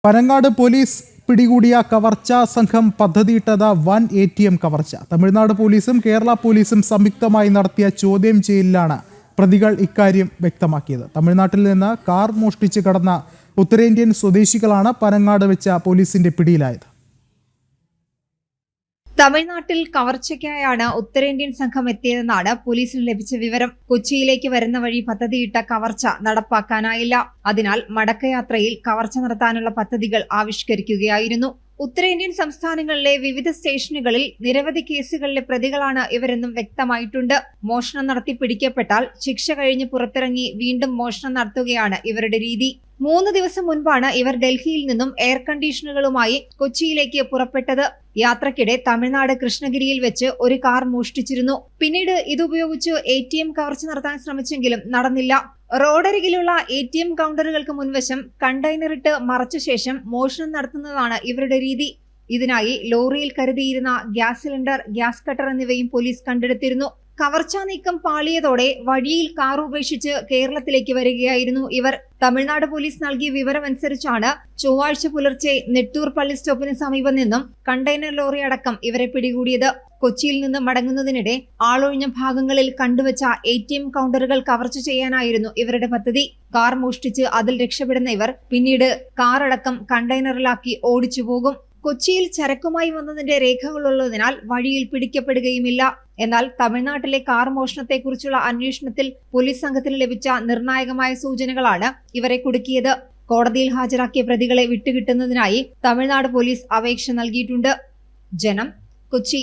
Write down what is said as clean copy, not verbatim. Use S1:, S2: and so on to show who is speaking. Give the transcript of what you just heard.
S1: Panangad police പിടികൂടിയ കവർച്ചാ സംഘം പദ്ധതിയിട്ടത് വൻ ATM കവർച്ച. തമിഴ്നാട് പോലീസും കേരള പോലീസും സംയുക്തമായി നടത്തിയ ചോദ്യം ചെയ്യലിലാണ് പ്രതികൾ ഇക്കാര്യം വ്യക്തമാക്കിയത്. തമിഴ്നാട്ടിൽ നിന്ന് കാർ മോഷ്ടിച്ച് കടന്ന ഉത്തരേന്ത്യൻ സ്വദേശികളാണ് പനങ്ങാട് വെച്ച പോലീസിന്റെ പിടിയിലായത്.
S2: തമിഴ്നാട്ടിൽ കവർച്ചയ്ക്കായാണ് ഉത്തരേന്ത്യൻ സംഘം എത്തിയതെന്നാണ് പോലീസിന് ലഭിച്ച വിവരം. കൊച്ചിയിലേക്ക് വരുന്ന വഴി പദ്ധതിയിട്ട കവർച്ച നടപ്പാക്കാനായില്ല. അതിനാൽ മടക്കയാത്രയിൽ കവർച്ച നടത്താനുള്ള പദ്ധതികൾ ആവിഷ്കരിക്കുകയായിരുന്നു. ഉത്തരേന്ത്യൻ സംസ്ഥാനങ്ങളിലെ വിവിധ സ്റ്റേഷനുകളിൽ നിരവധി കേസുകളിലെ പ്രതികളാണ് ഇവരെന്നും വ്യക്തമായിട്ടുണ്ട്. മോഷണം നടത്തി പിടിക്കപ്പെട്ടാൽ ശിക്ഷ കഴിഞ്ഞ് പുറത്തിറങ്ങി വീണ്ടും മോഷണം നടത്തുകയാണ് ഇവരുടെ രീതി. 3 ദിവസം മുൻപാണ് ഇവർ ഡൽഹിയിൽ നിന്നും എയർ കണ്ടീഷനുകളുമായി കൊച്ചിയിലേക്ക് പുറപ്പെട്ടത്. യാത്രക്കിടെ തമിഴ്നാട് കൃഷ്ണഗിരിയിൽ വെച്ച് ഒരു കാർ മോഷ്ടിച്ചിരുന്നു. പിന്നീട് ഇതുപയോഗിച്ച് ATM കവർച്ച നടത്താൻ ശ്രമിച്ചെങ്കിലും നടന്നില്ല. റോഡരികിലുള്ള ATM കൗണ്ടറുകൾക്ക് മുൻവശം കണ്ടെയ്നറിട്ട് മറച്ച ശേഷം മോഷണം നടത്തുന്നതാണ് ഇവരുടെ രീതി. ഇതിനായി ലോറിയിൽ കരുതിയിരുന്ന ഗ്യാസ് സിലിണ്ടർ, ഗ്യാസ് കട്ടർ എന്നിവയും പോലീസ് കണ്ടെടുത്തിരുന്നു. കവർച്ചാ നീക്കം പാളിയതോടെ വഴിയിൽ കാർ ഉപേക്ഷിച്ച് കേരളത്തിലേക്ക് വരികയായിരുന്നു ഇവർ. തമിഴ്നാട് പോലീസ് നൽകിയ വിവരമനുസരിച്ചാണ് ചൊവ്വാഴ്ച പുലർച്ചെ നെട്ടൂർ പള്ളി സ്റ്റോപ്പിന് സമീപം നിന്നും കണ്ടെയ്നർ ലോറി അടക്കം ഇവരെ പിടികൂടിയത്. കൊച്ചിയിൽ നിന്ന് മടങ്ങുന്നതിനിടെ ആളൊഴിഞ്ഞ ഭാഗങ്ങളിൽ കണ്ടുവച്ച ATM കൗണ്ടറുകൾ കവർച്ച ചെയ്യാനായിരുന്നു ഇവരുടെ പദ്ധതി. കാർ മോഷ്ടിച്ച് അതിൽ രക്ഷപ്പെടുന്ന ഇവർ പിന്നീട് കാറടക്കം കണ്ടെയ്നറിലാക്കി ഓടിച്ചു പോകും. കൊച്ചിയിൽ ചരക്കുമായി വന്നതിന്റെ രേഖകളുള്ളതിനാൽ വഴിയിൽ പിടിക്കപ്പെടുകയുമില്ല. എന്നാൽ തമിഴ്നാട്ടിലെ കാർ മോഷണത്തെക്കുറിച്ചുള്ള അന്വേഷണത്തിൽ പോലീസ് സംഘത്തിന് ലഭിച്ച നിർണായകമായ സൂചനകളാണ് ഇവരെ കുടുക്കിയത്. കോടതിയിൽ ഹാജരാക്കിയ പ്രതികളെ വിട്ടുകിട്ടുന്നതിനായി തമിഴ്നാട് പോലീസ് അപേക്ഷ നൽകിയിട്ടുണ്ട്. ജനം, കൊച്ചി.